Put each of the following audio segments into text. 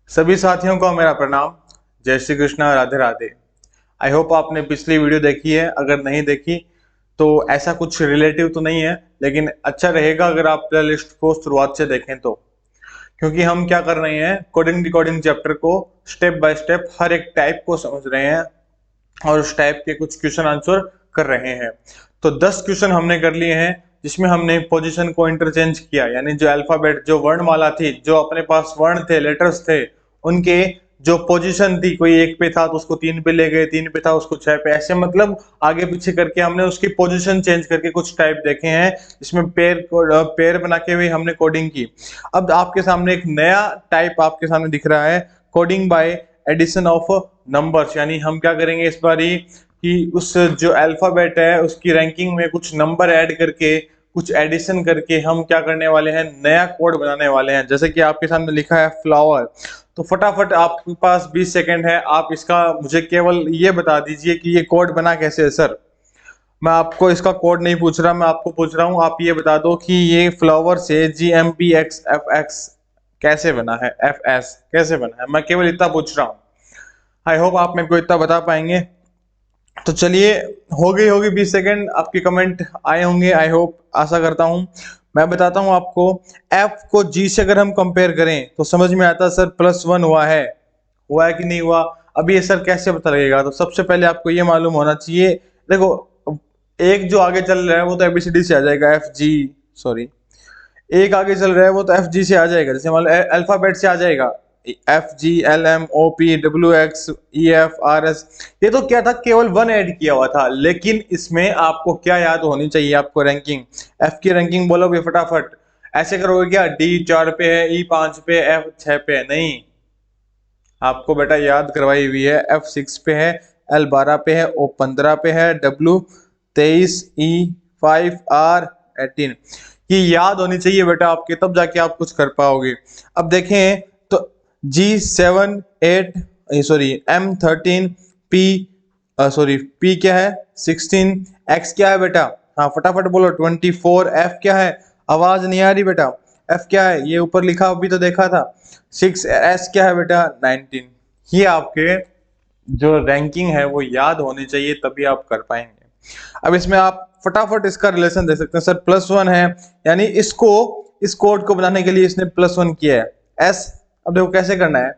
सभी साथियों को मेरा प्रणाम। जय श्री कृष्णा, राधे राधे। आई होप आपने पिछली वीडियो देखी है। अगर नहीं देखी तो ऐसा कुछ रिलेटिव तो नहीं है, लेकिन अच्छा रहेगा अगर आप प्ले लिस्ट को शुरुआत से देखें तो, क्योंकि हम क्या कर रहे हैं, कोडिंग डिकोडिंग चैप्टर को स्टेप बाय स्टेप हर एक टाइप को समझ रहे हैं और उस टाइप के कुछ क्वेश्चन आंसर कर रहे हैं। तो 10 क्वेश्चन हमने कर लिए हैं, जिसमें हमने पोजीशन को इंटरचेंज किया, यानी जो अल्फाबेट, जो वर्णमाला थी, जो अपने पास वर्ण थे, लेटर्स थे, उनके जो पोजीशन थी, कोई एक पे था तो उसको 3 पे ले गए, 3 पे था उसको 6 पे, ऐसे मतलब आगे पीछे करके हमने उसकी पोजीशन चेंज करके कुछ टाइप देखे हैं, जिसमें पेयर बना के हुए हमने कोडिंग की। अब आपके सामने एक नया टाइप आपके सामने दिख रहा है, coding by addition of numbers. यानी हम क्या करेंगे इस बारी कि उस जो अल्फाबेट है उसकी रैंकिंग में कुछ नंबर ऐड करके, कुछ एडिशन करके हम क्या करने वाले हैं, नया कोड बनाने वाले हैं। जैसे कि आपके सामने लिखा है फ्लावर, तो फटाफट आपके पास 20 सेकंड है, आप इसका मुझे केवल ये बता दीजिए कि ये कोड बना कैसे है। सर, मैं आपको इसका कोड नहीं पूछ रहा, मैं आपको पूछ रहा हूँ आप ये बता दो कि ये फ्लावर से GMPXFX कैसे बना है, FS कैसे बना है, मैं केवल इतना पूछ रहा हूँ। आई होप आप मेरे को इतना बता पाएंगे। तो चलिए, हो गई होगी 20 सेकंड, आपके कमेंट आए होंगे, आई होप, आशा करता हूं। मैं बताता हूं आपको, एफ को जी से अगर हम कंपेयर करें तो समझ में आता है सर +1 हुआ है कि नहीं हुआ। अब ये सर कैसे पता लगेगा, तो सबसे पहले आपको ये मालूम होना चाहिए। देखो, एक जो आगे चल रहा है वो तो ABCD से आ जाएगा, एफ जी, सॉरी, एक आगे चल रहा है वो तो FG से आ जाएगा, जैसे मान लो अल्फाबेट से आ जाएगा, FGLMOPWXEFRS। ये तो क्या था, केवल 1 ऐड किया हुआ था, लेकिन इसमें आपको क्या याद होनी चाहिए, आपको रैंकिंग, F की रैंकिंग बोलोगे फटाफट, ऐसे करोगे क्या, D 4 पे है, E 5 पे, F 6 पे है, नहीं, आपको बेटा याद करवाई हुई है, F 6 पे है, L 12 पे है, O 15 पे है, W 23, E 5, R 18। ये याद होनी चाहिए बेटा आपके, तब जाके आप कुछ कर पाओगे। अब देखें तो G7 8, sorry M13, P, sorry P क्या है 16, X क्या है बेटा, हाँ फटाफट बोलो 24, F क्या है, आवाज नहीं आ रही बेटा, F क्या है, ये ऊपर लिखा अभी तो देखा था, 6, S क्या है बेटा 19। ये आपके जो रैंकिंग है वो याद होनी चाहिए, तभी आप कर पाएंगे। अब इसमें आप फटाफट इसका रिलेशन दे सकते हैं, सर +1 है, यानी इसको, इस कोड को बनाने के लिए इसने +1 किया है, S। अब देखो कैसे करना है,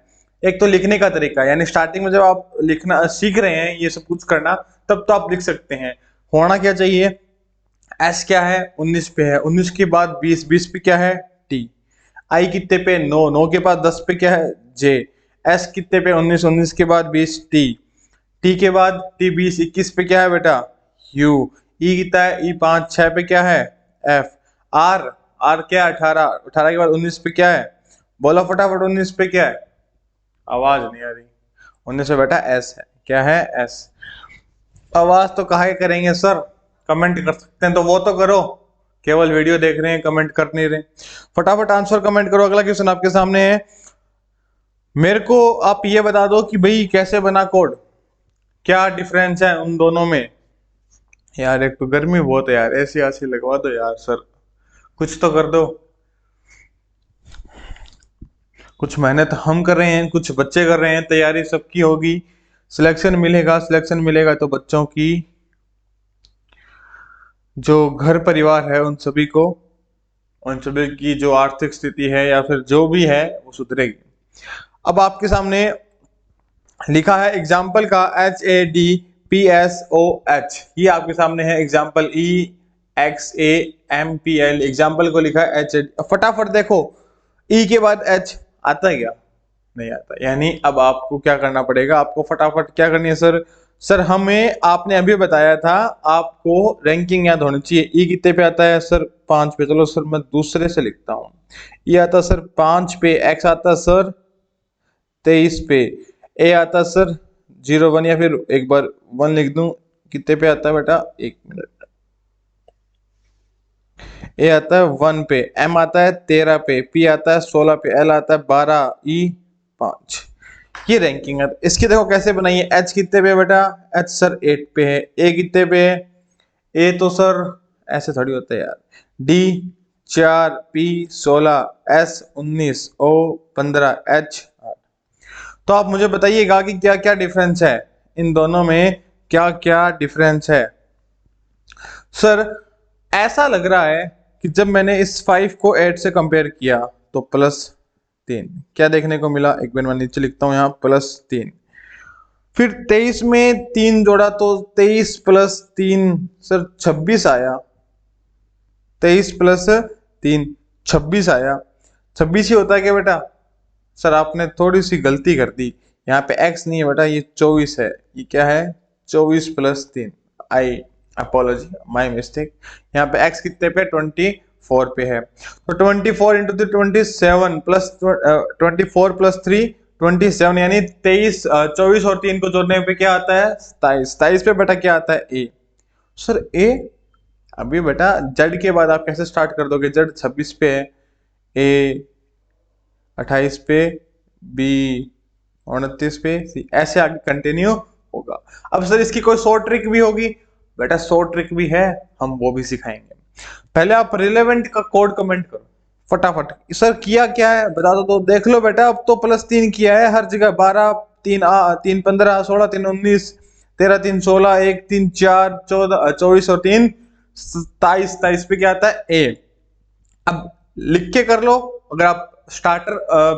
एक तो लिखने का तरीका, यानी स्टार्टिंग में जब आप लिखना सीख रहे हैं ये सब कुछ करना, तब तो आप लिख सकते हैं। होना क्या चाहिए, S क्या है 19 पे है, 19 के बाद 20, 20 पे क्या है T, आई कितने पे 9, 9 के बाद 10 पे क्या है J, S कितने पे 19, 19 के बाद 20 T, T के बाद T 20, 21 पे क्या है बेटा U, E कितना है E 5, 6 पे क्या है F, R, R क्या है 18, 18 के बाद 19 पे क्या है, बोलो फटाफट 19 पे क्या है, आवाज नहीं आ रही, 19 पे बेटा S है, क्या है S। आवाज तो काहे करेंगे सर, कमेंट कर सकते हैं तो वो तो करो, केवल वीडियो देख रहे हैं कमेंट कर नहीं रहे। फटाफट आंसर कमेंट करो। अगला क्वेश्चन आपके सामने है, मेरे को आप ये बता दो कि भाई कैसे बना कोड, क्या डिफरेंस है उन दोनों में। यार एक तो गर्मी बहुत है यार, ऐसी ऐसी लगवा दो यार सर, कुछ तो कर दो। कुछ मेहनत हम कर रहे हैं, कुछ बच्चे कर रहे हैं, तैयारी सबकी होगी, सिलेक्शन मिलेगा, सिलेक्शन मिलेगा तो बच्चों की जो घर परिवार है उन सभी को, उन सभी की जो आर्थिक स्थिति है या फिर जो भी है वो सुधरेगी। अब आपके सामने लिखा है एग्जाम्पल का HADPSOH, ये आपके सामने है एग्जाम्पल, EXAMPL, एग्जाम्पल को लिखा है HAD। फटाफट देखो, E के बाद H आता है क्या, नहीं आता, यानी अब आपको क्या करना पड़ेगा, आपको फटाफट क्या करनी है सर, सर हमें आपने अभी बताया था आपको रैंकिंग याद होनी चाहिए। ई कितने पे आता है सर 5 पे, चलो सर मैं दूसरे से लिखता हूँ, ये आता सर 5 पे, एक्स आता सर 23 पे, ए आता सर 01, या फिर एक बार 1 लिख दूं, कितने पे आता है बेटा, 1 मिनट, ए आता है 1 पे, एम आता है 13 पे, पी आता है 16 पे, एल आता है 12, ई 5। ये रैंकिंग है। इसकी देखो कैसे बनाइए, एच कितने पे बेटा, एच सर 8 पे है, ए कितने पे, ए तो सर ऐसे थोड़ी होता है यार, डी 4, पी 16, एस 19, ओ 15, एच 8। तो आप मुझे बताइएगा कि क्या क्या डिफरेंस है इन दोनों में, क्या क्या डिफरेंस है। सर ऐसा लग रहा है कि जब मैंने इस 5 को 8 से कंपेयर किया तो +3 क्या देखने को मिला, एक मिनट मैं नीचे लिखता हूं यहाँ, +3। फिर 23 में 3 जोड़ा तो 23 + 3 सर 26 आया। 23 + 3 26 आया। 26 ही होता है क्या बेटा? सर आपने थोड़ी सी गलती कर दी, यहाँ पे x नहीं है बेटा, ये 24 है। ये क्या है? 24 + 3। आई अपोलॉजी, माई मिस्टेक। यहाँ पे x कितने पे? 24 पे है। तो 24 इंटू 27 प्लस 24 + 3 27, यानी 23, 24 और 3 को जोड़ने पे क्या आता है? 27। 27 पे बेटा क्या आता है? a। सर a, अभी बेटा z के बाद आप कैसे स्टार्ट कर दोगे? z 26 पे है, a 28 पे, बी 29 पे, सी ऐसे आगे कंटिन्यू होगा। अब सर इसकी कोई शॉर्ट ट्रिक भी होगी? बेटा शॉर्ट ट्रिक भी है, हम वो भी सिखाएंगे। पहले आप रिलेवेंट का कोड कमेंट करो फटाफट। सर किया क्या है बता दो तो देख लो बेटा। अब तो +3 किया है हर जगह। 12 3 3 15 16 3 19 13 3 16 1 3 4 14 24 और 3 27। 27 पे क्या आता है? ए। अब लिख के कर लो। अगर आप स्टार्टर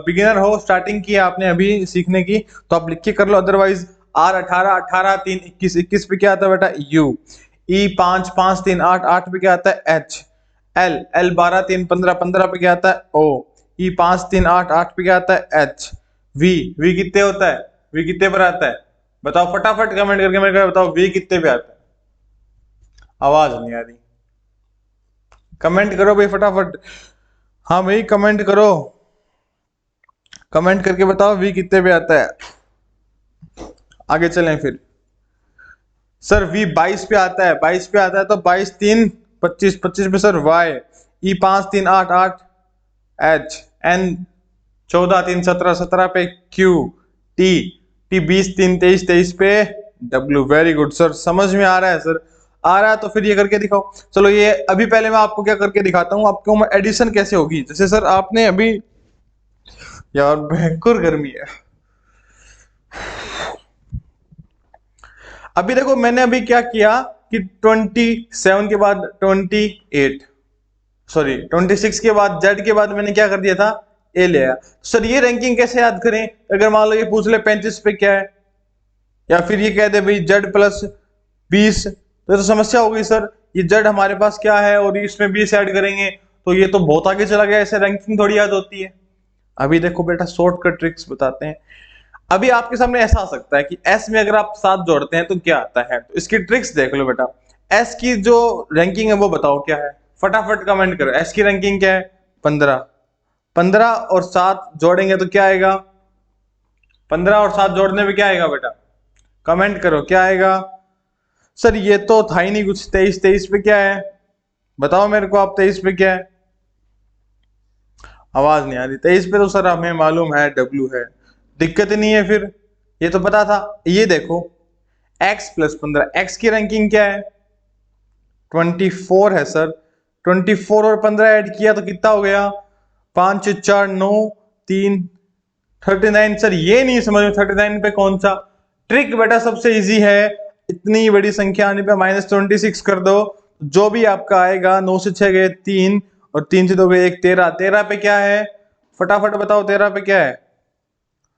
बिगिनर हो, स्टार्टिंग की है आपने अभी सीखने की, तो आप लिख के कर लो। अदरवाइज R 18 18 3 21 21 पे क्या आता है बेटा? U। E 5 5 3 8 8 पे क्या आता है? H। L L 12 3 15 15 पे क्या आता है? O। E 5 3 8 8 पे क्या आता है? H। V V कितने होता है? V कितने पर आता है? बताओ फटाफट कमेंट करके मेरे को बताओ V कितने पे आता है? आवाज नहीं आ रही, कमेंट करो भाई फटाफट। हाँ भाई कमेंट करो, कमेंट करके बताओ V कितने पे आता है। आगे चलें फिर। सर V 22 पे आता है। 22 पे आता है तो 22 3 25 25 पे sir Y। E 5 3 8 8 H। N 14 3 17 17 पे Q। T T 20 3 23 23 पे W। वेरी गुड सर, समझ में आ रहा है सर? आ रहा है तो फिर ये करके दिखाओ। चलो ये अभी पहले मैं आपको क्या करके दिखाता हूँ, आपको एडिशन कैसे होगी। जैसे सर आपने अभी, यार भयंकर गर्मी है। अभी देखो मैंने अभी क्या किया कि 27 के बाद 28, सॉरी 26 के बाद Z के बाद मैंने क्या कर दिया था? A ले आया। सर ये रैंकिंग कैसे याद करें? अगर मान लो ये पूछ ले 35 पे क्या है, या फिर ये कह दे भाई Z + 20, तो समस्या होगी सर। ये Z हमारे पास क्या है और इसमें 20 ऐड करेंगे तो ये तो बहुत आगे चला गया। ऐसे रैंकिंग थोड़ी याद होती है। अभी देखो बेटा शॉर्टकट ट्रिक्स बताते हैं। अभी आपके सामने ऐसा आ सकता है कि S में अगर आप 7 जोड़ते हैं तो क्या आता है, तो इसकी ट्रिक्स देख लो बेटा। S की जो रैंकिंग है वो बताओ क्या है, फटाफट कमेंट करो। S की रैंकिंग क्या है? 15। 15 और 7 जोड़ेंगे तो क्या आएगा? 15 और 7 जोड़ने में क्या आएगा बेटा? कमेंट करो क्या आएगा। सर ये तो था ही नहीं कुछ। 23 23 पे क्या है बताओ मेरे को आप? 23 पे क्या है? आवाज नहीं आ रही। 23 पे तो सर हमें मालूम है W है, दिक्कत नहीं है फिर, ये तो पता था। ये देखो x + 15, x की रैंकिंग क्या है? 24 है सर। 24 और 15 ऐड किया तो कितना हो गया? 5 4 9 3 39। सर ये नहीं समझ में 39 पे कौन सा ट्रिक बेटा? सबसे इजी है, इतनी बड़ी संख्या आने पे -26 कर दो, जो भी आपका आएगा। 9 से 6 गए 3 और 3 से 2 गए 1, 13। 13 पे क्या है फटाफट बताओ? 13 पे क्या है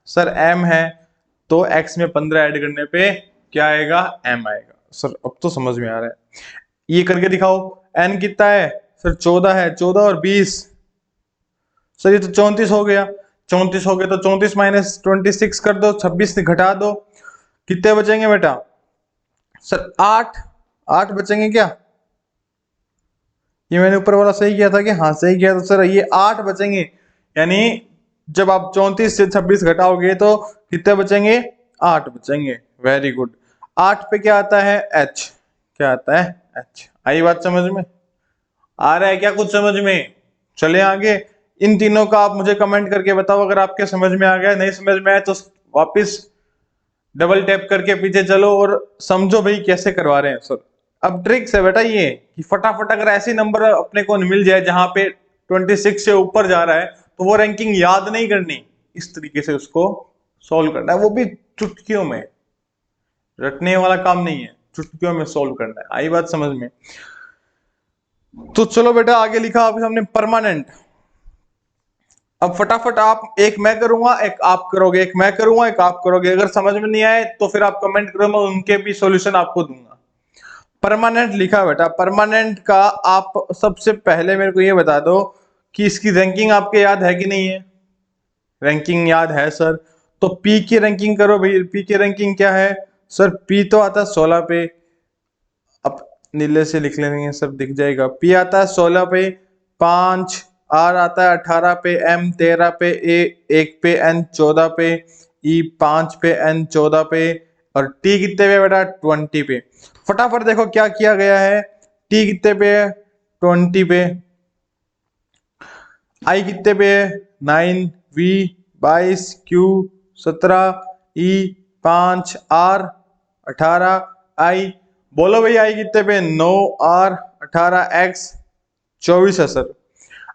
सर? M है, तो x में 15 ऐड करने पे क्या आएगा? M आएगा। सर अब तो समझ में आ रहा है, ये करके दिखाओ। n कितना है सर? 14 है। 14 और 20 सर ये तो 34 हो गया। 34 हो गया तो 34 - 26 कर दो, 26 से घटा दो, कितने बचेंगे बेटा? सर 8 8 बचेंगे क्या? ये मैंने ऊपर वाला सही किया था कि? हाँ सही किया। तो सर ये 8 बचेंगे, यानी जब आप 34 से 26 घटाओगे तो कितने बचेंगे? 8 बचेंगे। Very good. 8 पे क्या आता है? H। क्या आता है? H। आई बात समझ में? आ रहा है क्या कुछ समझ में? चले आगे। इन तीनों का आप मुझे कमेंट करके बताओ अगर आपके समझ में आ गया। नहीं समझ में आया तो वापस डबल टैप करके पीछे चलो और समझो भाई कैसे करवा रहे हैं सर। अब ट्रिक्स है बेटा ये कि फटाफट अगर ऐसे नंबर अपने को मिल जाए जहां पे 26 से ऊपर जा रहा है तो वो रैंकिंग याद नहीं करनी, इस तरीके से उसको सोल्व करना है, वो भी चुटकियों में, रटने वाला काम नहीं है, चुटकियों में सोल्व करना है। आई बात समझ में? तो चलो बेटा आगे लिखा आपके सामने परमानेंट। अब फटाफट आप, एक मैं करूंगा एक आप करोगे, एक मैं करूंगा एक आप करोगे, अगर समझ में नहीं आए तो फिर आप कमेंट करो, मैं उनके भी सॉल्यूशन आपको दूंगा। परमानेंट लिखा बेटा, परमानेंट का आप सबसे पहले मेरे को ये बता दो कि इसकी रैंकिंग आपके याद है कि नहीं है? रैंकिंग याद है सर, तो पी की रैंकिंग करो भाई। पी की रैंकिंग क्या है सर? पी तो आता है 16 पे, अब नीले से लिख लेंगे सर, दिख जाएगा। पी आता है 16 पे, 5 आर आता है 18 पे, एम 13 पे, ए 1 पे, एन 14 पे, ई 5 पे, एन 14 पे, और टी कितने पे बेटा? 20 पे। फटाफट देखो क्या किया गया है। टी कितने पे है? 20 पे। आई कितने पे है? 9, वी 22, क्यू 17, ई 5, आर 18, आई बोलो भाई आई कितने पे? 9, आर 18, एक्स 24 है सर।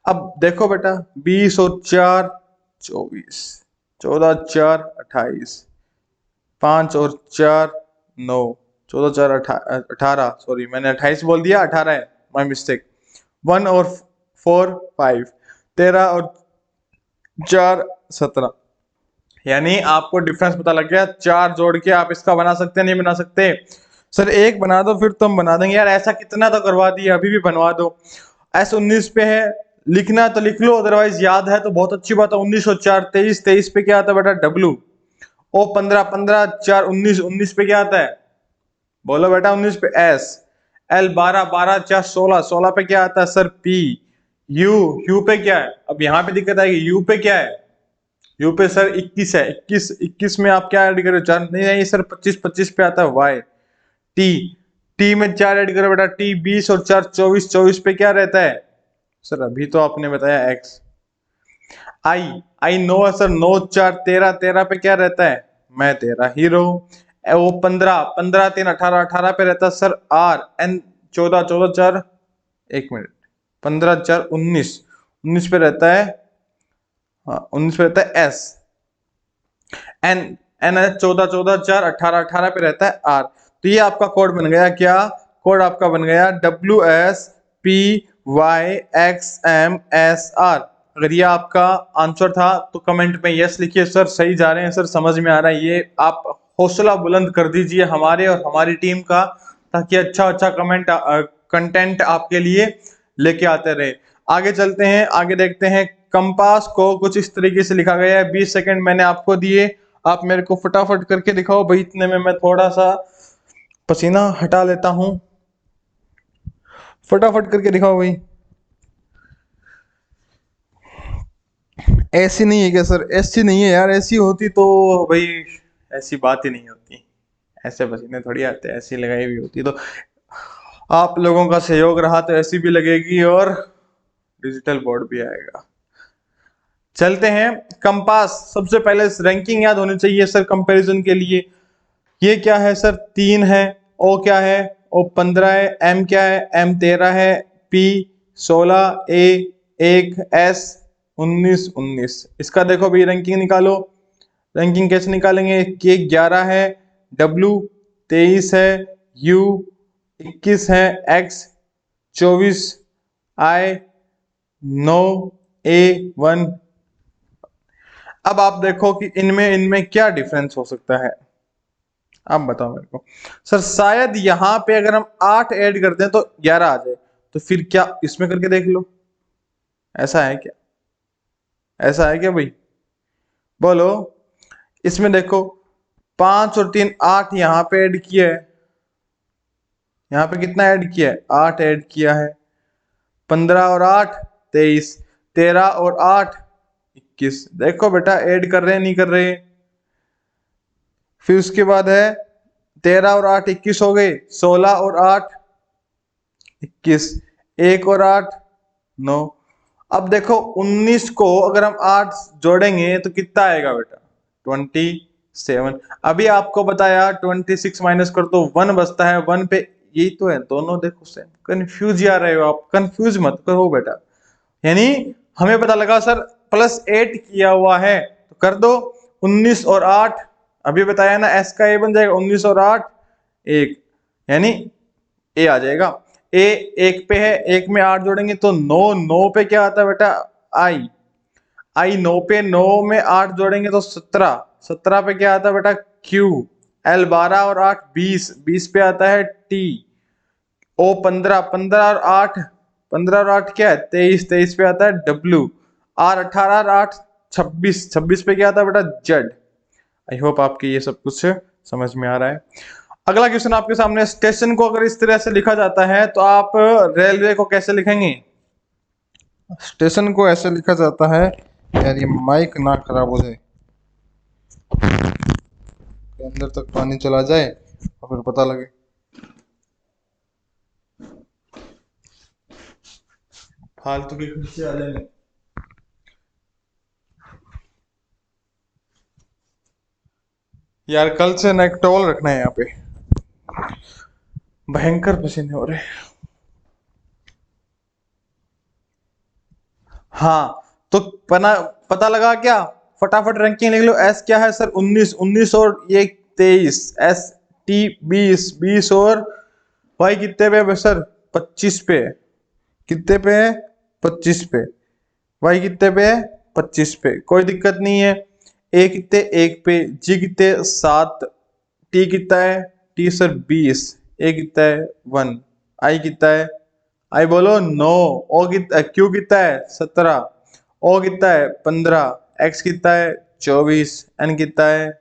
अब देखो बेटा 20 और 4 24, 14 4 28, 5 और 4 9, 14 4 18, सॉरी मैंने 28 बोल दिया, 18 है, माय मिस्टेक। 1 और 4 5, 13 और 4 17, यानी आपको डिफरेंस पता लग गया। 4 जोड़ के आप इसका बना सकते हैं, नहीं बना सकते? सर एक बना दो फिर तो हम बना देंगे यार, ऐसा कितना तो करवा दिया, अभी भी बनवा दो। S19 पे है, लिखना है तो लिख लो, अदरवाइज याद है तो बहुत अच्छी बात है। 19 और 4 23, 23 पे क्या आता है बेटा? डब्लू। ओ 15, 15 4 19, 19 पे क्या आता है? बोलो बेटा 19 पे एस। एल 12, 12 4 16, 16 पे क्या आता है सर? पी। यू, यू पे क्या है? अब यहाँ पे दिक्कत आएगी, यू पे क्या है? यू पे सर 21 है, 21, 21 में आप क्या ऐड करो? 4 नहीं नहीं सर, 25, 25 पे आता है वाई। टी, टी में 4 ऐड करो बेटा, टी 20 और 4 24, 24 पे क्या रहता है सर? अभी तो आपने बताया एक्स। आई, आई 9 है सर, 9 4 13, 13 पे क्या रहता है? मैं तेरा हीरो। वो 15, 15 3 18, 18 पे रहता है सर आर। एन 14, 14 4, एक मिनट, 15 4 19, 19 पे रहता है, हाँ 19 पे रहता है एस। एन, एन है 14, 14 4 18, 18 पे रहता है आर। तो ये आपका कोड बन गया क्या? कोड आपका बन गया WSPYXMSR। अगर ये आपका आंसर था तो कमेंट में यस लिखिए सर, सही जा रहे हैं सर, समझ में आ रहा है। ये आप हौसला बुलंद कर दीजिए हमारे और हमारी टीम का, ताकि अच्छा अच्छा कंटेंट आपके लिए लेके आते रहे। आगे चलते हैं, आगे देखते हैं। कंपास को कुछ इस तरीके से लिखा गया है। 20 सेकंड मैंने आपको दिए, आप मेरे को फटाफट करके दिखाओ भाई। इतने में मैं थोड़ा सा पसीना हटा लेता हूं, फटाफट करके दिखाओ भाई। ऐसी नहीं है क्या सर? ऐसी नहीं है यार, ऐसी होती तो भाई ऐसी बात ही नहीं होती। ऐसे पसीने थोड़ी आते, ऐसी लगाई हुई होती तो आप लोगों का सहयोग रहा तो ऐसी भी लगेगी और डिजिटल बोर्ड भी आएगा। चलते हैं। कंपास, सबसे पहले रैंकिंग याद होनी चाहिए सर कंपैरिजन के लिए। ये क्या है सर? 3 है। ओ क्या है? ओ 15 है। एम क्या है? एम 13 है। पी 16, ए 1, एस 19 19। इसका देखो भाई रैंकिंग निकालो। रैंकिंग कैसे निकालेंगे? के 11 है, डब्ल्यू 23 है, यू 21 है, एक्स 24, आई 9, ए 1। अब आप देखो कि इनमें इनमें क्या डिफरेंस हो सकता है, आप बताओ मेरे को। सर शायद यहां पे अगर हम 8 ऐड कर दें तो 11 आ जाए, तो फिर क्या इसमें करके देख लो, ऐसा है क्या? ऐसा है क्या भाई? बोलो। इसमें देखो 5 और 3 8 यहां पे ऐड किया है, यहां पे कितना ऐड किया है? 8 ऐड किया है। 15 और 8 23, 13 और 8 21। देखो बेटा ऐड कर रहे हैं नहीं कर रहे? फिर उसके बाद है 13 और 8 21 हो गए, 16 और 8 21, 1 और 8 9। अब देखो 19 को अगर हम 8 जोड़ेंगे तो कितना आएगा बेटा? 27। अभी आपको बताया 26 माइनस कर दो 1 बचता है, 1 पे यही तो है, दोनों देखो सेम। कंफ्यूज आ रहे हो आप, कंफ्यूज मत करो बेटा। यानी हमें पता लगा सर +8 किया हुआ है तो कर दो, 19 और 8, अभी बताया ना एस का ए बन जाएगा 19 और 8 1, यानी ए आ जाएगा। ए एक पे है, एक में 8 जोड़ेंगे तो 9, 9 पे क्या आता है बेटा आई, आई 9 पे, 9 में 8 जोड़ेंगे तो 17, 17 पे क्या आता है बेटा क्यू, एल 12 और 8 20, 20 पे आता है टी, ओ 15, 15 और 8, 15 और 8 क्या है 23, 23 पे आता है डब्ल्यू, आर 18 और 8 26, 26 पे क्या आता है बेटा जेड। आई होप आपके ये सब कुछ समझ में आ रहा है। अगला क्वेश्चन आपके सामने, स्टेशन को अगर इस तरह से लिखा जाता है तो आप रेलवे को कैसे लिखेंगे? स्टेशन को ऐसे लिखा जाता है, यार ये माइक ना खराब हो जाए, अंदर तक पानी चला जाए और फिर पता लगे। फालतू के खर्चे वाले में यार, कल से नेक्टोल रखना है यहाँ पे, भयंकर पसीने हो रहे हैं। हाँ तो पता लगा क्या? फटाफट रैंकिंग लिख लो। एस क्या है सर 19, 19 और ये 23, एस टी 20, 20 और वाई कितने पे है सर 25 पे, कितने पे है 25 पे, वाई कितने पे है 25 पे, कोई दिक्कत नहीं है। ए कितने 1 पे, जी कितने 7, टी कितना है टी सर 20, ए कितना है 1, आई कितना है आई बोलो 9, ओ कितना क्यू कितना है 17, ओ कितना है 15, एक्स कितना है 24, एन कितना है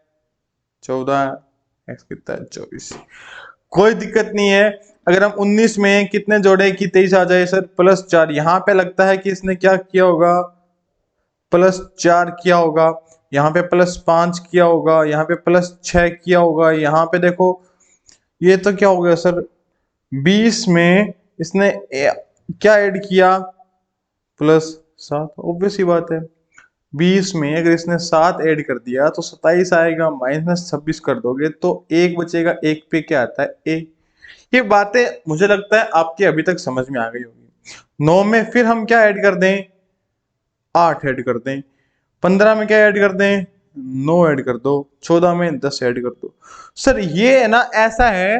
14, एक्स कितना है 24। कोई दिक्कत नहीं है। अगर हम 19 में कितने जोड़े कि 23 आ जाए सर +4, यहाँ पे लगता है कि इसने क्या किया होगा +4 किया होगा, यहाँ पे +5 किया होगा, यहाँ पे +6 किया होगा, यहाँ पे देखो ये तो क्या हो गया सर 20 में इसने क्या ऐड किया +7, ऑब्वियस ही बात है। 20 में अगर इसने 7 ऐड कर दिया तो 27 आएगा, -26 कर दोगे तो 1 बचेगा, 1 पे क्या आता है ए। ये बातें मुझे लगता है आपकी अभी तक समझ में आ गई होगी। 9 में फिर हम क्या ऐड कर दें 8 ऐड कर दें, 15 में क्या ऐड कर दें 9 ऐड कर दो, 14 में 10 ऐड कर दो। सर ये है ना ऐसा है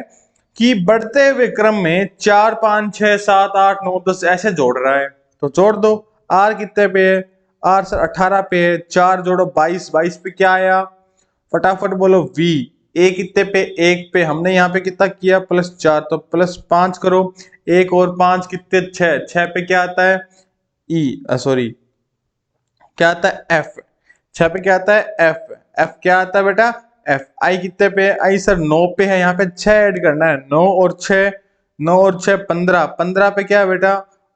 कि बढ़ते हुए क्रम में 4 5 6 7 8 9 10 ऐसे जोड़ रहा है, तो जोड़ दो। आर कितने पे है, आर सर 18 पे है, 4 जोड़ो 22, 22 पे क्या आया फटाफट बोलो वी। ए कितने पे 1 पे, हमने यहाँ पे कितना किया +4 तो +5 करो, 1 और 5 कितने 6, 6 पे क्या आता है ई सॉरी क्या आता है एफ, 6 पे क्या आता है एफ, एफ क्या आता है बेटा एफ। आई कितने पे आई सर 9 पे है, यहाँ पे 6 ऐड करना है, 9 और 6, 9 और 6 15, 15 पे क्या है बेटा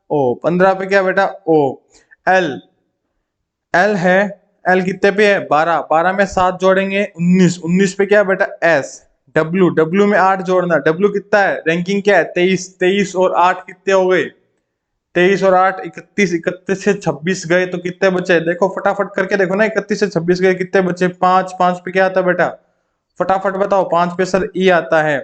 ओ, 15 पे क्या है बेटा ओ। एल, एल है, एल कितने पे है 12, 12 में 7 जोड़ेंगे 19, 19 पे क्या है बेटा एस। डब्ल्यू, डब्ल्यू में 8 जोड़ना, डब्ल्यू कितना है रैंकिंग क्या है 23, 23 और 8 कितने हो गए 23 और 8 31, 31 से 26 गए तो कितने बचे देखो फटाफट करके देखो ना, 31 से 26 गए कितने बचे 5, 5 पे क्या आता है बेटा फटाफट बताओ 5 पे सर ई आता है।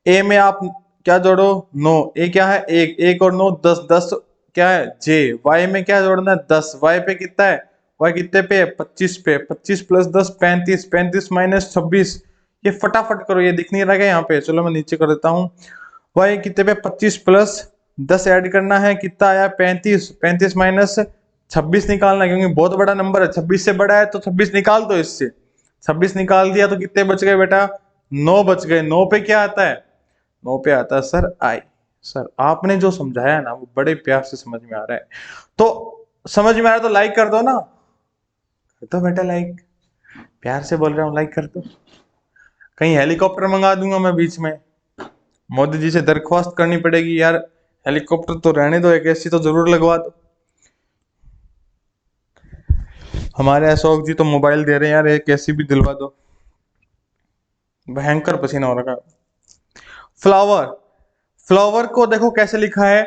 ए में आप क्या जोड़ो 9, ए क्या है 1, 1 और 9 10, 10 क्या है जे। वाई में क्या जोड़ना है 10, वाई पे कितना है वाई कितने पे है 25 पे, 25 + 10 35, 35 - 26, ये फटाफट करो ये दिख नहीं रहा है यहाँ पे, चलो मैं नीचे कर देता हूँ। वाई कितने पे 25 + 10 ऐड करना है कितना आया 35, 35 - 26 निकालना है क्योंकि बहुत बड़ा नंबर है, 26 से बड़ा है तो 26 निकाल दो इससे, 26 निकाल दिया तो कितने बच गए बेटा 9 बच गए। 9 पे क्या आता है 9 पे आता है सर आई। सर आपने जो समझाया ना वो बड़े प्यार से समझ में आ रहा है, तो समझ में आ रहा है तो लाइक कर दो ना, कर दो बेटा लाइक, प्यार से बोल रहा हूँ लाइक कर दो। कहीं हेलीकॉप्टर मंगा दूंगा मैं बीच में, मोदी जी से दरख्वास्त करनी पड़ेगी यार हेलीकॉप्टर तो रहने दो, एक ऐसी तो जरूर लगवा दो। हमारे अशोक जी तो मोबाइल दे रहे हैं यार, एक ऐसी भी दिलवा दो, भयंकर पसीना हो रखा है। फ्लावर, फ्लावर को देखो कैसे लिखा है,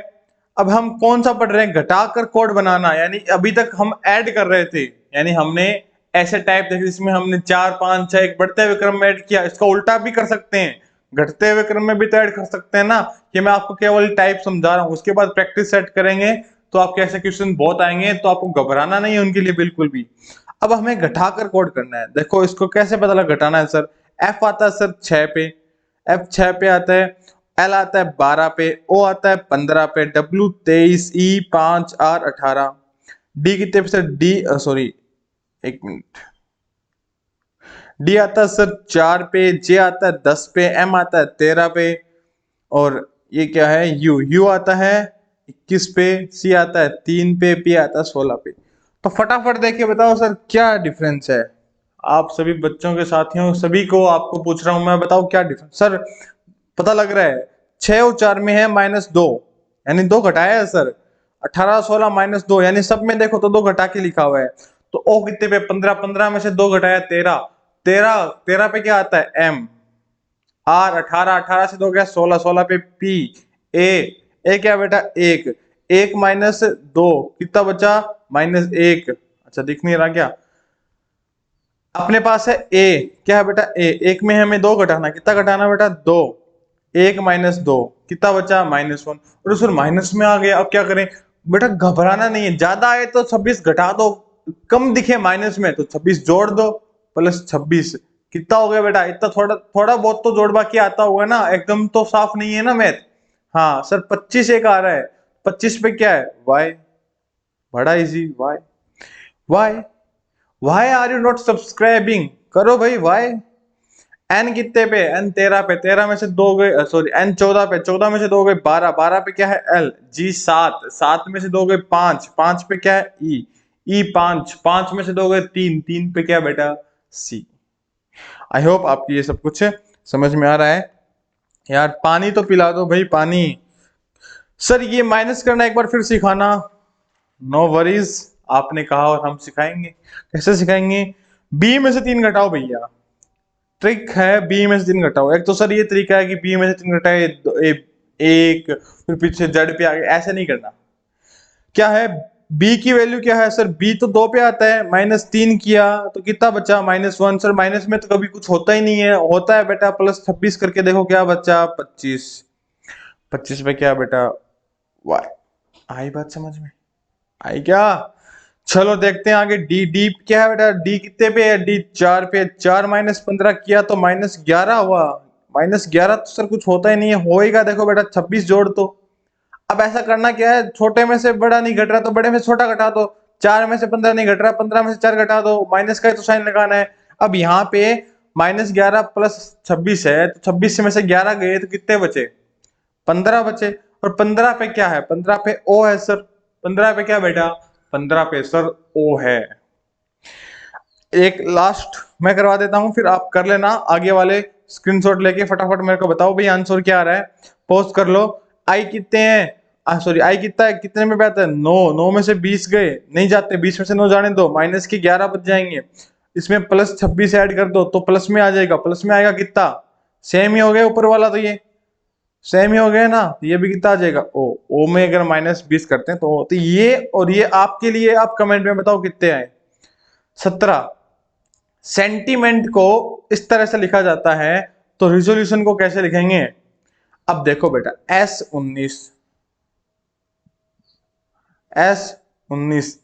अब हम कौन सा पढ़ रहे हैं घटाकर कोड बनाना, यानी अभी तक हम ऐड कर रहे थे, यानी हमने ऐसे टाइप देखे जिसमें हमने 4 5 6 एक बढ़ते हुए क्रम में ऐड किया, इसका उल्टा भी कर सकते हैं, घटते हुए क्रम में भी तो ऐड कर सकते हैं ना। ये मैं आपको केवल टाइप समझा रहा हूँ, उसके बाद प्रैक्टिस सेट करेंगे तो आपके ऐसे क्वेश्चन बहुत आएंगे, तो आपको घबराना नहीं है उनके लिए बिल्कुल भी। अब हमें घटाकर कोड करना है। देखो इसको कैसे पता लगा घटाना है सर। एफ आता है सर 6 पे, एफ 6 पे आता है, एल आता है 12 पे, ओ आता है 15 पे, डब्ल्यू 23, ई 5, आर 18, डी कितने पे सर, डी सॉरी एक मिनट, डी आता है सर 4 पे, जे आता है 10 पे, एम आता है 13 पे, और ये क्या है यू, यू आता है 21 पे, सी आता है 3 पे, पी आता है 16 पे। तो फटाफट देखिए बताओ सर क्या डिफरेंस है। आप सभी बच्चों के साथियों सभी को आपको पूछ रहा हूं मैं, बताओ क्या डिफरेंस सर। पता लग रहा है 6 और 4 में है -2, यानी 2 घटाया है सर। 18 16 -2 यानी सब में देखो तो 2 घटा के लिखा हुआ है। तो ओ कितने पे 15, 15 में से 2 घटाया 13, 13, 13 पे क्या आता है एम, आर 18, 18 से 2 गया 16, 16 पे पी, ए क्या बेटा 1, 1 -2 कितना बचा -1। अच्छा दिख नहीं रहा क्या, अपने पास है ए, क्या है बेटा ए, एक में हमें 2 घटाना, कितना घटाना बेटा 2, 1 -2 कितना बचा -1, और सर माइनस में आ गया। अब क्या करें बेटा, घबराना नहीं है, ज्यादा आए तो 26 घटा दो, कम दिखे माइनस में तो 26 जोड़ दो, +26 कितना हो गया बेटा, इतना थोड़ा थोड़ा बहुत तो जोड़ बाकी आता होगा ना, एकदम तो साफ नहीं है ना मैथ। हाँ सर 25 एक आ रहा है, 25 पे क्या है y, बड़ा easy y, y, why are you not subscribing, करो भाई वाई। एन कितने पे, एन 13 पे, 13 में से 2 गए सॉरी एन 14 पे, 14 में से 2 गए 12, 12 पे क्या है एल, जी 7, 7 में से 2 गए 5, 5 पे क्या है ई, ई 5, 5 में से 2 गए 3, 3 पे क्या बेटा सी। आई होप आपकी ये सब कुछ समझ में आ रहा है। यार पानी तो पिला दो भाई पानी। सर ये माइनस करना एक बार फिर सिखाना। नो वरीज, आपने कहा और हम सिखाएंगे। कैसे सिखाएंगे, बी में से 3 घटाओ भैया, ट्रिक है बी में से 3 घटाओ। एक तो सर ये तरीका है कि बी में से 3 घटाए एक, फिर पीछे जेड पे आ गए, ऐसे नहीं करना। क्या है बी की वैल्यू क्या है सर, बी तो 2 पे आता है, -3 किया तो कितना बचा -1। सर माइनस में तो कभी कुछ होता ही नहीं है, होता है बेटा +26 करके देखो क्या बचा 25, 25 पे क्या बेटा वाई। आई बात समझ में आई क्या। चलो देखते हैं आगे, डी, डी क्या है बेटा, डी कितने पे है, डी 4 पे, 4 -15 किया तो -11 हुआ, -11 तो सर कुछ होता ही नहीं है, होएगा देखो बेटा 26 जोड़ दो। अब ऐसा करना क्या है, छोटे में से बड़ा नहीं घट रहा तो बड़े में से छोटा घटा दो, 4 में से 15 नहीं घट रहा, 15 में से 4 घटा दो, माइनस का ही तो साइन लगाना है। अब यहाँ पे -11 + 26 है, तो 26 में से 11 गए तो कितने बचे 15 बचे, और 15 पे क्या है, 15 पे ओ है सर, 15 पे क्या बेटा 15 पे सर ओ है। एक लास्ट मैं करवा देता हूं, फिर आप कर लेना आगे वाले स्क्रीनशॉट लेके फटाफट मेरे को बताओ भाई आंसर क्या आ रहा है, पोस्ट कर लो। आई कितने हैं, सॉरी आई कितना है, कितने में आता है 9, 9 में से 20 गए नहीं जाते, 20 में से 9 जाने दो, माइनस के 11 बच जाएंगे, इसमें +26 ऐड कर दो तो प्लस में आ जाएगा, प्लस में आएगा कितना, सेम ही हो गया ऊपर वाला, तो ये सेम ही हो गया ना, तो ये भी कितना आ जाएगा ओ में अगर -20 करते हैं तो ये और ये आपके लिए, आप कमेंट में बताओ कितने आए 17। सेंटीमेंट को इस तरह से लिखा जाता है, तो रिजोल्यूशन को कैसे लिखेंगे। अब देखो बेटा S19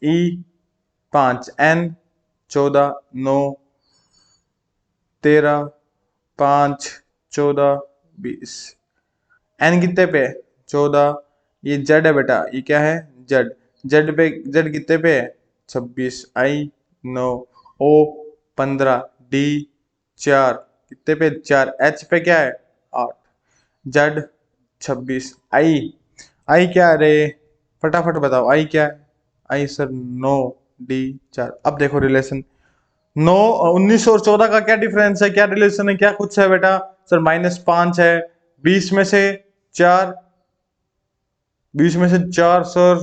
E 5 N 14 9 13 5 14 20, N कितने पे 14, ये जेड है बेटा, ये क्या है जेड, जेड पे जेड कितने पे 26, I 9, O 15, D 4 कितने पे 4, H पे क्या है 8, जेड 26, आई क्या है रे, फटाफट बताओ आई क्या है, आई सर 9 D 4। अब देखो रिलेशन 9 19 और 14 का क्या डिफरेंस है, क्या रिलेशन है, क्या कुछ है बेटा, सर -5 है, 20 में से 4, 20 में से 4 सर,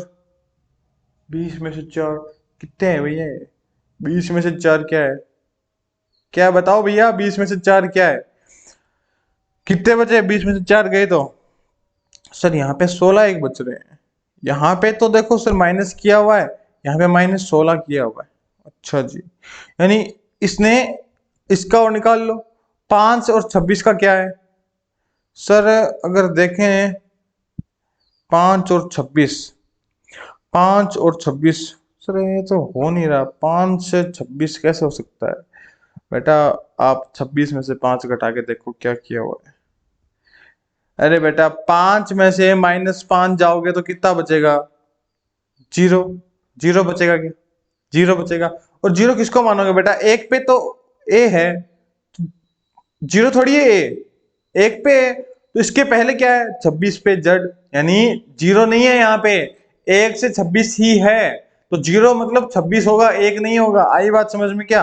20 में से 4 कितने हैं भैया, 20 में से 4 क्या है, क्या बताओ भैया 20 में से 4 क्या है, कितने बचे 20 में से 4 गए तो सर यहाँ पे 16 एक बच रहे हैं, यहाँ पे तो देखो सर माइनस किया हुआ है, यहाँ पे -16 किया हुआ है। अच्छा जी, यानी इसने इसका और निकाल लो, 5 और 26 का क्या है सर, अगर देखें 5 और 26, 5 और 26 सर ये तो हो नहीं रहा, 5 से 26 कैसे हो सकता है बेटा? आप 26 में से 5 घटा के देखो क्या किया हुआ है। अरे बेटा 5 में से -5 जाओगे तो कितना बचेगा? जीरो। जीरो बचेगा क्या? जीरो बचेगा। और जीरो किसको मानोगे बेटा? एक पे तो ए है, जीरो थोड़ी है ए, एक पे है। तो इसके पहले क्या है? 26 पे जड, यानी जीरो नहीं है यहाँ पे, 1 से 26 ही है। तो जीरो मतलब 26 होगा, एक नहीं होगा। आई बात समझ में क्या?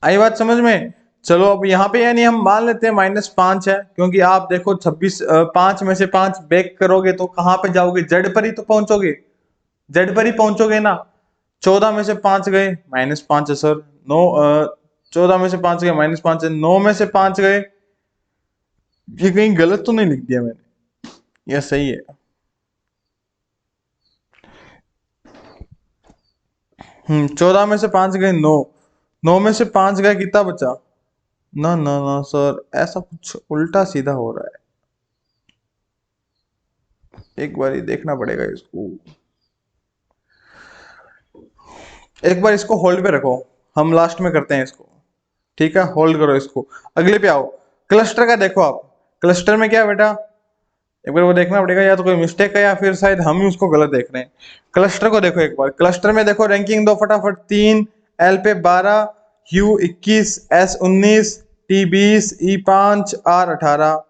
आई बात समझ में? चलो अब यहाँ पे यानी हम मान लेते हैं -5 है, क्योंकि आप देखो 26 5 में से 5 बैक करोगे तो कहाँ पे जाओगे? जड़ पर ही तो पहुंचोगे, जड़ पर ही पहुंचोगे ना। 14 में से 5 गए, -5 है सर। 9 14 में से 5 गए, -5 है। 9 में से 5 गए, ये कहीं गलत तो नहीं लिख दिया मैंने? यह सही है। 14 में से 5 गए 9, 9 में से 5 गए, कितना बचा? ना ना ना सर, ऐसा कुछ उल्टा सीधा हो रहा है। एक बार ही देखना पड़ेगा इसको। एक बार इसको होल्ड पे रखो, हम लास्ट में करते हैं इसको। ठीक है, होल्ड करो इसको। अगले पे आओ। क्लस्टर का देखो आप। क्लस्टर में क्या है बेटा? एक बार वो देखना पड़ेगा, या तो कोई मिस्टेक है या फिर शायद हम ही उसको गलत देख रहे हैं। क्लस्टर को देखो एक बार। क्लस्टर में देखो रैंकिंग दो फटाफट। 3, एल पे 12, U 21, S 19, T 20, E 5, R 18।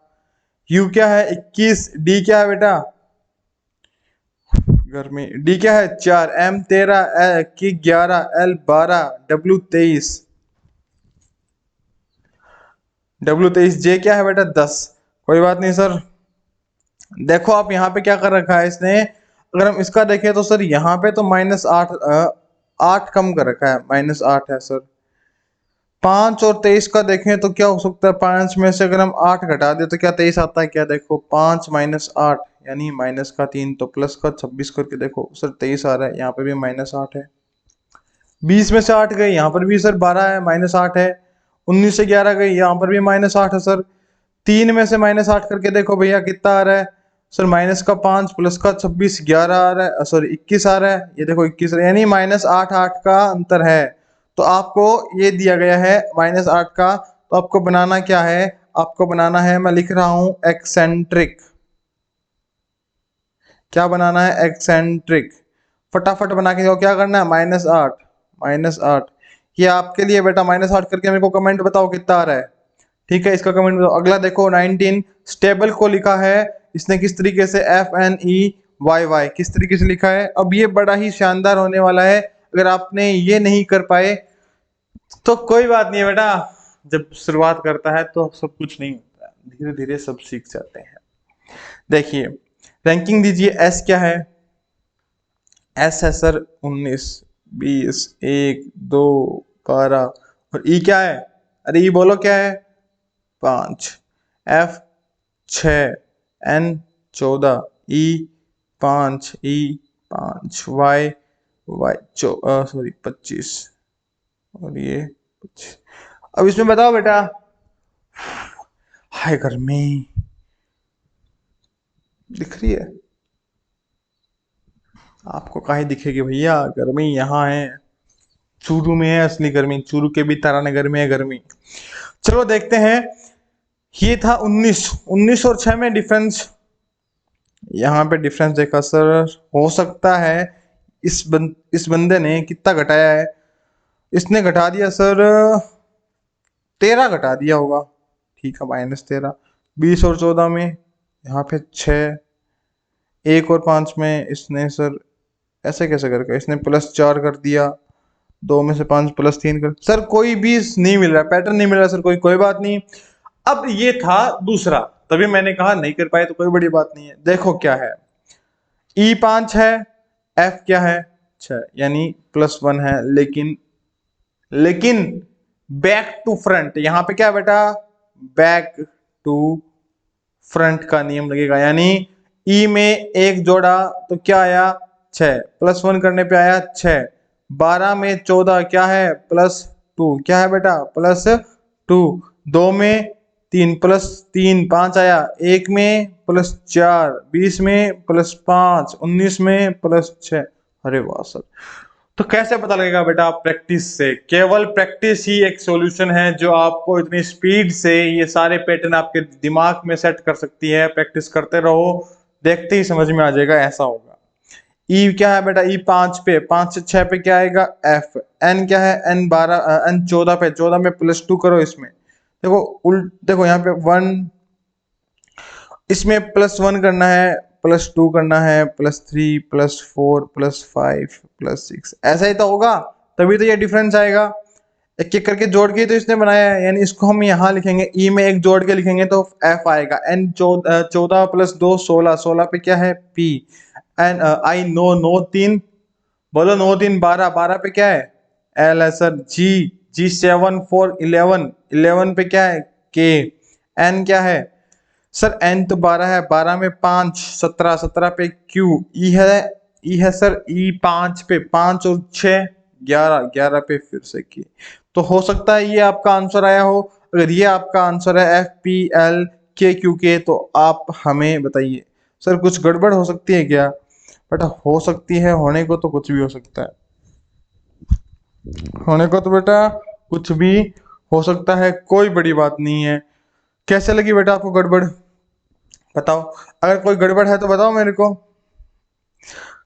U क्या है? 21। डी क्या है बेटा? गर्मी। डी क्या है? 4। एम 13, की 11, एल 12, डब्ल्यू 23, डब्ल्यू 23। जे क्या है बेटा? 10। कोई बात नहीं सर। देखो आप यहाँ पे क्या कर रखा है इसने, अगर हम इसका देखें तो सर यहाँ पे तो -8, 8 कम कर रखा है, -8 है सर। 5 और 23 का देखें तो क्या हो सकता है? 5 में से अगर हम 8 घटा दे तो क्या 23 आता है क्या? देखो 5 - 8 यानी -3, तो प्लस का 26 करके देखो सर 23 आ रहा है। यहाँ पे भी -8 है। 20 में से 8 गए, यहाँ पर भी सर 12 है, -8 है। 19 से 11 गए, यहाँ पर भी -8 है सर। 3 में से -8 करके देखो भैया कितना आ रहा है सर? माइनस का 5 प्लस का 26, 11 आ रहा है, सॉरी 21 आ रहा है। ये देखो 21, यानी -8, 8 का अंतर है। तो आपको ये दिया गया है -8 का, तो आपको बनाना क्या है? आपको बनाना है, मैं लिख रहा हूं एक्सेंट्रिक। क्या बनाना है? एक्सेंट्रिक। फटाफट बना के देखो क्या करना है। -8, -8। ये आपके लिए बेटा, -8 करके मेरे को कमेंट बताओ कितना आ रहा है। ठीक है, इसका कमेंट बताओ। अगला देखो 19, स्टेबल को लिखा है इसने किस तरीके से? FNEYY किस तरीके से लिखा है? अब ये बड़ा ही शानदार होने वाला है। अगर आपने ये नहीं कर पाए तो कोई बात नहीं है बेटा, जब शुरुआत करता है तो सब कुछ नहीं होता है, धीरे धीरे सब सीख जाते हैं। देखिए रैंकिंग दीजिए। एस क्या है? एस है सर 19, 20, 1, 2, 12। और ई क्या है? अरे ई बोलो क्या है? 5। एफ 6, एन 14, ई 5, ई 5, वाई वाई सॉरी 25, और ये 25। अब इसमें बताओ बेटा। हाय गर्मी दिख रही है? आपको काहे दिखेगी भैया? गर्मी यहाँ है, चूरू में है असली गर्मी। चूरू के भी तारानगर में है गर्मी। चलो देखते हैं। ये था 19, 19 और 6 में डिफरेंस। यहाँ पे डिफरेंस देखा सर, हो सकता है इस बंदे ने कितना घटाया है? इसने घटा दिया सर 13 घटा दिया होगा। ठीक है, -13। 20 और 14 में यहाँ पे 6, 1 और 5 में इसने सर ऐसे कैसे करके इसने +4 कर दिया। 2 में से 5 +3 कर, सर कोई भी नहीं मिल रहा, पैटर्न नहीं मिल रहा सर कोई बात नहीं। अब ये था दूसरा, तभी मैंने कहा नहीं कर पाए तो कोई बड़ी बात नहीं है। देखो क्या है, ई 5 है, एफ क्या है? 6, यानी +1 है। लेकिन बैक टू फ्रंट, यहाँ पे क्या है बेटा? बैक टू फ्रंट का नियम लगेगा, यानी ई में 1 जोड़ा तो क्या आया? 6, +1 करने पे आया 6। 12 में 14 क्या है? +2, क्या है बेटा? +2। 2 में 3 +3, 5 आया। 1 में +4, 20 में +5, 19 में +6। अरे वाह सर। तो कैसे पता लगेगा बेटा? प्रैक्टिस से, केवल प्रैक्टिस ही एक सॉल्यूशन है जो आपको इतनी स्पीड से ये सारे पैटर्न आपके दिमाग में सेट कर सकती है। प्रैक्टिस करते रहो, देखते ही समझ में आ जाएगा, ऐसा होगा। ई क्या है बेटा? ई 5 पे, 5 से 6 पे क्या आएगा? एफ। एन क्या है? एन 12, एन 14 पे, 14 में +2 करो इसमें। देखो देखो यहाँ पे 1, इसमें +1 करना है, +2 करना है, +3, +4, +5, +6, ऐसा ही तो होगा, तभी तो ये डिफरेंस आएगा। एक एक करके जोड़ के तो इसने बनाया है, यानी इसको हम यहाँ लिखेंगे, ई में एक जोड़ के लिखेंगे तो एफ आएगा। एन 14 + 2 16, 16 पे क्या है? P. N I no, no 3, बोलो, 9 3 12, 12 पे क्या है? एल है सर। जी, जी 7 4 11, 11 पे क्या है? के। एन क्या है सर? एन तो 12 है, 12 में 5 17, 17 पे क्यू। ई है, ई है सर, ई 5 पे, 5 और 6 11, 11 पे फिर से की। तो हो सकता है ये आपका आंसर आया हो। अगर ये आपका आंसर है एफ पी एल के क्यू के, तो आप हमें बताइए सर कुछ गड़बड़ हो सकती है क्या? बेटा हो सकती है, होने को तो कुछ भी हो सकता है, होने को तो बेटा कुछ भी हो सकता है, कोई बड़ी बात नहीं है। कैसे लगी बेटा आपको गड़बड़? बताओ, अगर कोई गड़बड़ है तो बताओ मेरे को।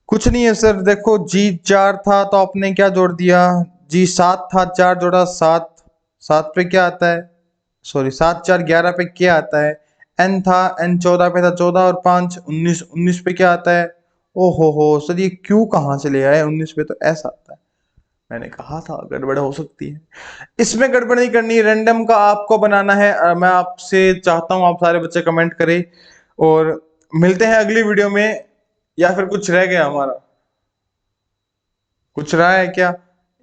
कुछ नहीं है सर, देखो G4 था तो आपने क्या जोड़ दिया? G7 था, 4 जोड़ा 7, 7 पे क्या आता है? सॉरी, 7 4 11 पे क्या आता है? N था, N 14 पे था, 14 और 5 19, 19 पे क्या आता है? ओ हो सर, ये क्यों कहाँ से ले आए 19 पे? तो ऐसा आता है, मैंने कहा था गड़बड़ हो सकती है। इसमें गड़बड़ नहीं करनी, रैंडम का आपको बनाना है। मैं आपसे चाहता हूँ आप सारे बच्चे कमेंट करें, और मिलते हैं अगली वीडियो में। या फिर कुछ रह गया हमारा? कुछ रहा है क्या?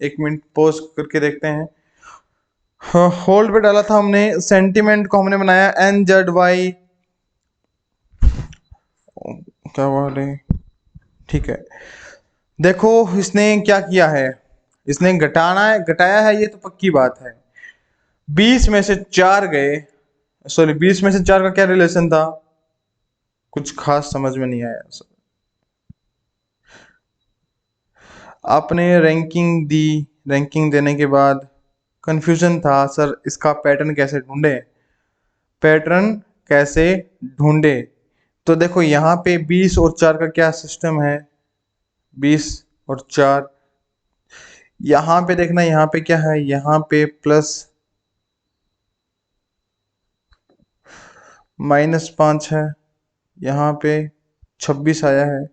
1 मिनट पॉज करके देखते हैं। होल्ड पे डाला था हमने, सेंटीमेंट को हमने बनाया NZY, क्या बोले, ठीक है। देखो इसने क्या किया है, इसने घटाना है, घटाया है, ये तो पक्की बात है। 20 में से 4 गए, सॉरी 20 में से 4 का क्या रिलेशन था? कुछ खास समझ में नहीं आया सर। आपने रैंकिंग दी, रैंकिंग देने के बाद कंफ्यूजन था सर, इसका पैटर्न कैसे ढूंढे, पैटर्न कैसे ढूंढे। तो देखो यहाँ पे 20 और 4 का क्या सिस्टम है? 20 और 4, यहाँ पे देखना, यहाँ पे क्या है? यहाँ पे प्लस -5 है, यहाँ पे 26 आया है।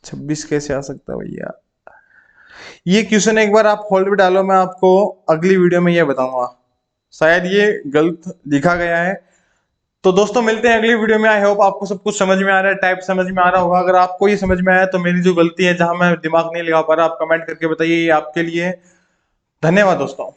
26 कैसे आ सकता है भैया? ये क्वेश्चन एक बार आप होल्ड पे डालो, मैं आपको अगली वीडियो में ये बताऊंगा, शायद ये गलत लिखा गया है। तो दोस्तों मिलते हैं अगली वीडियो में। आई होप आपको सब कुछ समझ में आ रहा है, टाइप समझ में आ रहा होगा। अगर आपको ये समझ में आया तो मेरी जो गलती है, जहां मैं दिमाग नहीं लगा पा रहा, आप कमेंट करके बताइए, ये आपके लिए। धन्यवाद दोस्तों।